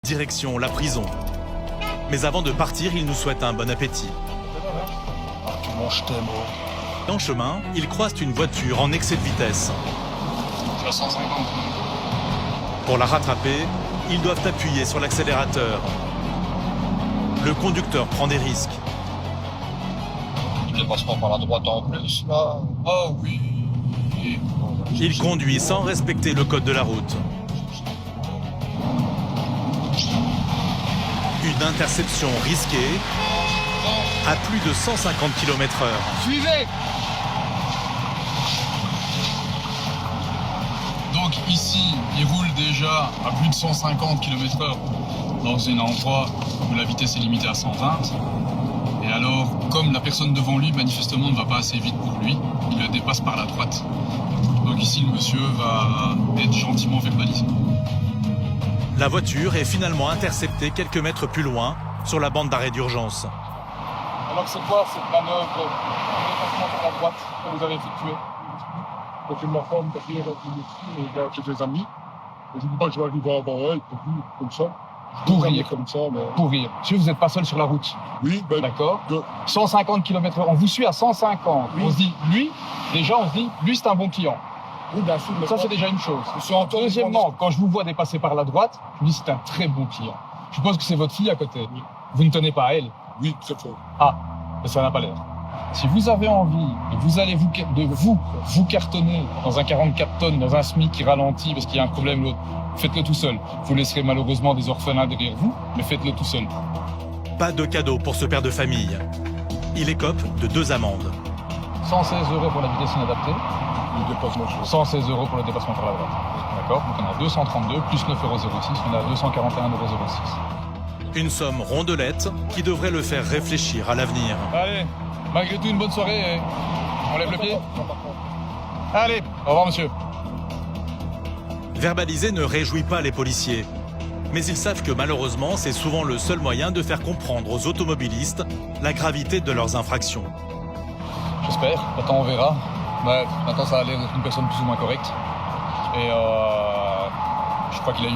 Direction la prison. Mais avant de partir, il nous souhaite un bon appétit. Je t'aime. En chemin, ils croisent une voiture en excès de vitesse. Je suis à 150. Pour la rattraper, ils doivent appuyer sur l'accélérateur. Le conducteur prend des risques. Il dépasse pas par la droite en plus, là. Ah oui. Il conduit sans respecter le code de la route. Une interception risquée à plus de 150 km/h. Suivez. Donc ici, il roule déjà à plus de 150 km/h dans un endroit où la vitesse est limitée à 120. Et alors, comme la personne devant lui, manifestement, ne va pas assez vite pour lui, il le dépasse par la droite. Donc ici, le monsieur va être gentiment verbalisé. La voiture est finalement interceptée quelques mètres plus loin, sur la bande d'arrêt d'urgence. Alors c'est quoi cette manœuvre de dépassement par la droite que vous avez effectuée? Parce que ma femme, parce qu'elle a chez ses amis. Et je ne dis pas que je vais arriver avant elle, comme ça. Pour rire. Comme ça, mais... Pour rire. Si vous n'êtes pas seul sur la route. Oui, ben... D'accord. 150 km/h. On vous suit à 150. Oui. On se dit, lui, déjà on se dit, lui c'est un bon client. Oui, bien sûr. Ça c'est déjà une chose. Monsieur Antoine, Deuxièmement, quand je vous vois dépasser par la droite, je me dis c'est un très bon client. Je suppose que c'est votre fille à côté. Oui. Vous ne tenez pas à elle. Oui, très fort. Ah, mais ça n'a pas l'air. Si vous avez envie et vous allez vous cartonner dans un 44 tonnes, dans un SMIC qui ralentit parce qu'il y a un problème l'autre, faites-le tout seul. Vous laisserez malheureusement des orphelins derrière vous, mais faites-le tout seul. Pas de cadeau pour ce père de famille. Il écope de 2 amendes. 116 € pour la vitesse inadaptée, Le dépassement, je 116 € pour le dépassement par la droite. D'accord? Donc on a 232 plus 9,06 €, on a 241,06 €. Une somme rondelette qui devrait le faire réfléchir à l'avenir. Allez, malgré tout une bonne soirée. On lève le pied. Allez, au revoir monsieur. Verbaliser ne réjouit pas les policiers. Mais ils savent que malheureusement, c'est souvent le seul moyen de faire comprendre aux automobilistes la gravité de leurs infractions. J'espère, attends on verra. Ouais, maintenant ça a l'air d'être une personne plus ou moins correcte. Et je crois qu'il a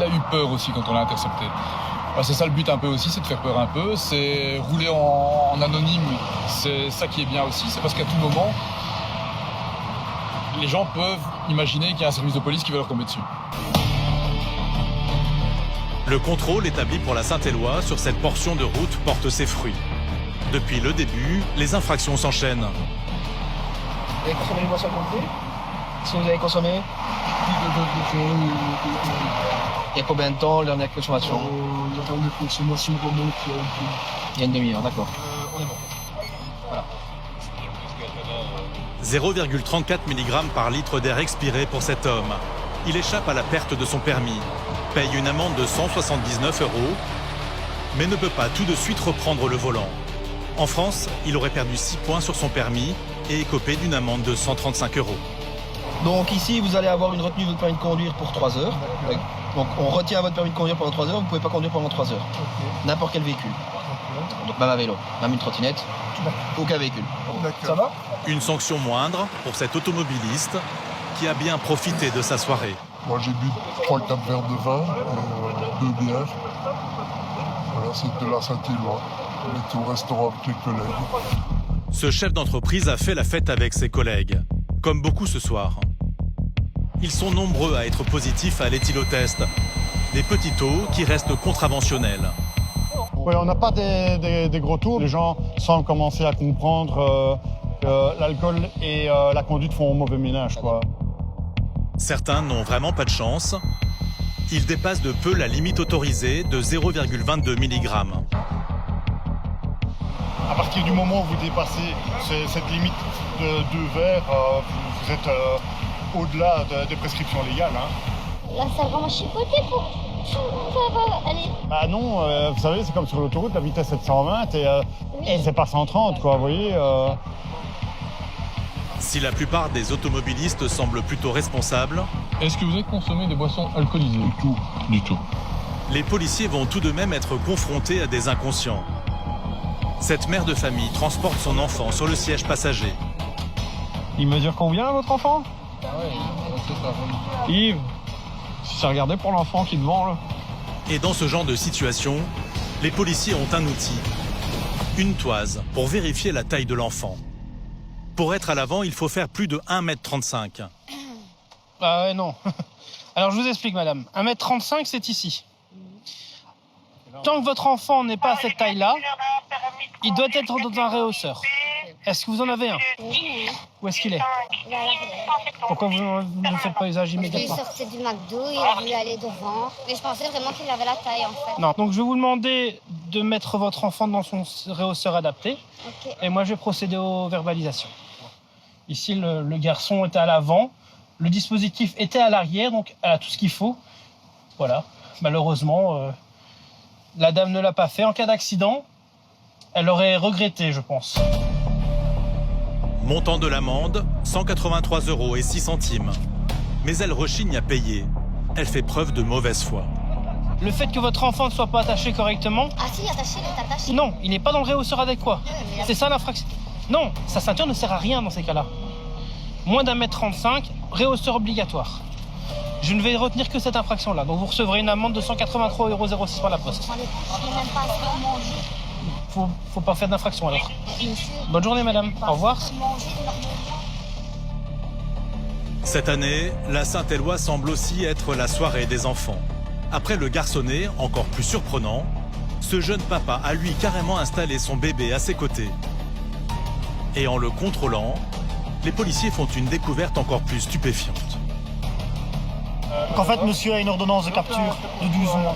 eu peur aussi quand on l'a intercepté. Bah, c'est ça le but un peu aussi, c'est de faire peur un peu. C'est rouler en anonyme, c'est ça qui est bien aussi. C'est parce qu'à tout moment, les gens peuvent imaginer qu'il y a un service de police qui va leur tomber dessus. Le contrôle établi pour la Saint-Éloi sur cette portion de route porte ses fruits. Depuis le début, les infractions s'enchaînent. Vous avez consommé les boissons alcoolisées? Si vous avez consommé? Il y a combien de temps la dernière consommation? La dernière consommation remonte Il y a une demi-heure, d'accord. On est bon. 0,34 mg par litre d'air expiré pour cet homme. Il échappe à la perte de son permis, paye une amende de 179 €, mais ne peut pas tout de suite reprendre le volant. En France, il aurait perdu 6 points sur son permis et écopé d'une amende de 135 €. Donc ici, vous allez avoir une retenue de votre permis de conduire pour 3 heures. Donc on retient votre permis de conduire pendant 3 heures, vous ne pouvez pas conduire pendant 3 heures. N'importe quel véhicule. Donc même à vélo, même une trottinette, aucun véhicule. Ça va? Une sanction moindre pour cet automobiliste qui a bien profité de sa soirée. Moi, j'ai bu 3-4 verres de vin, 2 bières. Voilà, c'est de la Saint-Éloi. On était au restaurant avec les collègues. Ce chef d'entreprise a fait la fête avec ses collègues, comme beaucoup ce soir. Ils sont nombreux à être positifs à l'éthylotest, des petits taux qui restent contraventionnels. Oui, on n'a pas des gros tours. Les gens semblent commencer à comprendre que l'alcool et la conduite font mauvais ménage, quoi. Certains n'ont vraiment pas de chance. Ils dépassent de peu la limite autorisée de 0,22 mg. À partir du moment où vous dépassez cette limite de 2 verres, vous êtes au-delà des prescriptions légales. Hein. Là, ça a vraiment chipoté pour aller. Bah non, vous savez, c'est comme sur l'autoroute, la vitesse est de 120 et c'est pas 130, quoi, vous voyez. Si la plupart des automobilistes semblent plutôt responsables, Est-ce que vous avez consommé des boissons alcoolisées? Du tout. les policiers vont tout de même être confrontés à des inconscients. Cette mère de famille transporte son enfant sur le siège passager. Il mesure combien, votre enfant? Ah ouais, c'est ça. Yves, si ça regardait pour l'enfant qui est devant, là. Et dans ce genre de situation, les policiers ont un outil, une toise, pour vérifier la taille de l'enfant. Pour être à l'avant, il faut faire plus de 1,35 m. Ah ouais, non. Alors je vous explique, madame. 1,35 m, c'est ici. Tant que votre enfant n'est pas à cette taille-là, il doit être dans un rehausseur. Est-ce que vous en avez un? Oui. Où est-ce qu'il est? Voilà. Pourquoi vous ne faites pas usage Il immédiatement? sortait du McDo, il a voulu aller devant. Mais je pensais vraiment qu'il avait la taille en fait. Non. Donc je vais vous demander de mettre votre enfant dans son rehausseur adapté. Ok. Et moi, je vais procéder aux verbalisations. Ici, le garçon était à l'avant. Le dispositif était à l'arrière, donc elle a tout ce qu'il faut. Voilà. Malheureusement, la dame ne l'a pas fait. En cas d'accident, elle aurait regretté, je pense. Montant de l'amende, 183,06 €. Mais elle rechigne à payer. Elle fait preuve de mauvaise foi. Le fait que votre enfant ne soit pas attaché correctement, Ah si, attaché, il est attaché. non, il n'est pas dans le rehausseur adéquat. C'est ça l'infraction. Non, sa ceinture ne sert à rien dans ces cas-là. Moins d'1,35 m, rehausseur obligatoire. Je ne vais retenir que cette infraction-là. Donc vous recevrez une amende de 183,06 € par la poste. Je n'ai même pas assez pour manger. Faut pas faire d'infraction alors. Monsieur, Bonne journée, madame. Au revoir. manger normalement. Cette année, la Saint-Éloi semble aussi être la soirée des enfants. Après le garçonnet, encore plus surprenant, ce jeune papa a lui carrément installé son bébé à ses côtés. Et en le contrôlant, les policiers font une découverte encore plus stupéfiante. En fait, monsieur a une ordonnance de capture de 12 mois.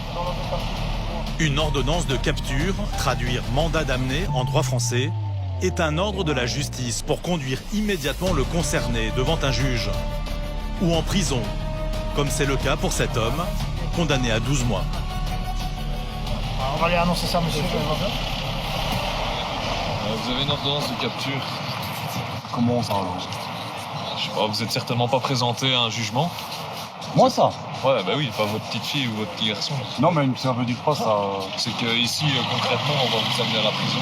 Une ordonnance de capture, traduire mandat d'amener en droit français, est un ordre de la justice pour conduire immédiatement le concerné devant un juge ou en prison, comme c'est le cas pour cet homme, condamné à 12 mois. On va aller annoncer ça, monsieur. Vous avez une ordonnance de capture. Comment ça alors? Je sais pas, vous êtes certainement pas présenté à un jugement. Moi ça? Ouais, bah oui, pas votre petite fille ou votre petit garçon. Non mais ça veut dire pas ça. C'est que ici, concrètement, on va vous amener à la prison.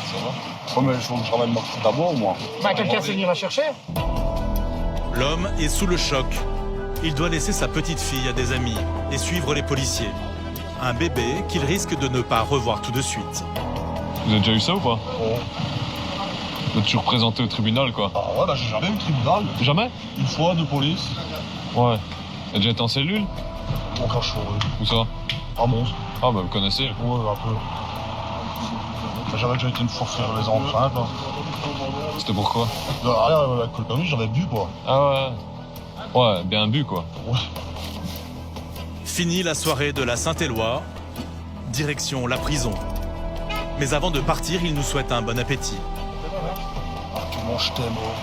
Ça va? Ouais mais je ramène ma petite d'abord moi. Bah, quelqu'un s'est venu la chercher. L'homme est sous le choc. Il doit laisser sa petite fille à des amis et suivre les policiers. Un bébé qu'il risque de ne pas revoir tout de suite. Vous avez déjà eu ça ou pas? Vous êtes toujours présenté au tribunal, quoi. Ah ouais bah j'ai jamais eu le tribunal. Jamais? Une fois de police. Ouais. Vous avez déjà été en cellule? Mon cachot, oui. Où ça? Ah Mons. Ah bah vous connaissez. Ouais un peu. J'avais déjà été une fois faire les empreintes là. C'était pourquoi? Avec le permis j'avais bu quoi. Ah ouais. Ouais, bien bu, quoi. Ouais. Fini la soirée de la Saint-Éloi, direction la prison. Mais avant de partir, il nous souhaite un bon appétit. Ah tu manges tes mots.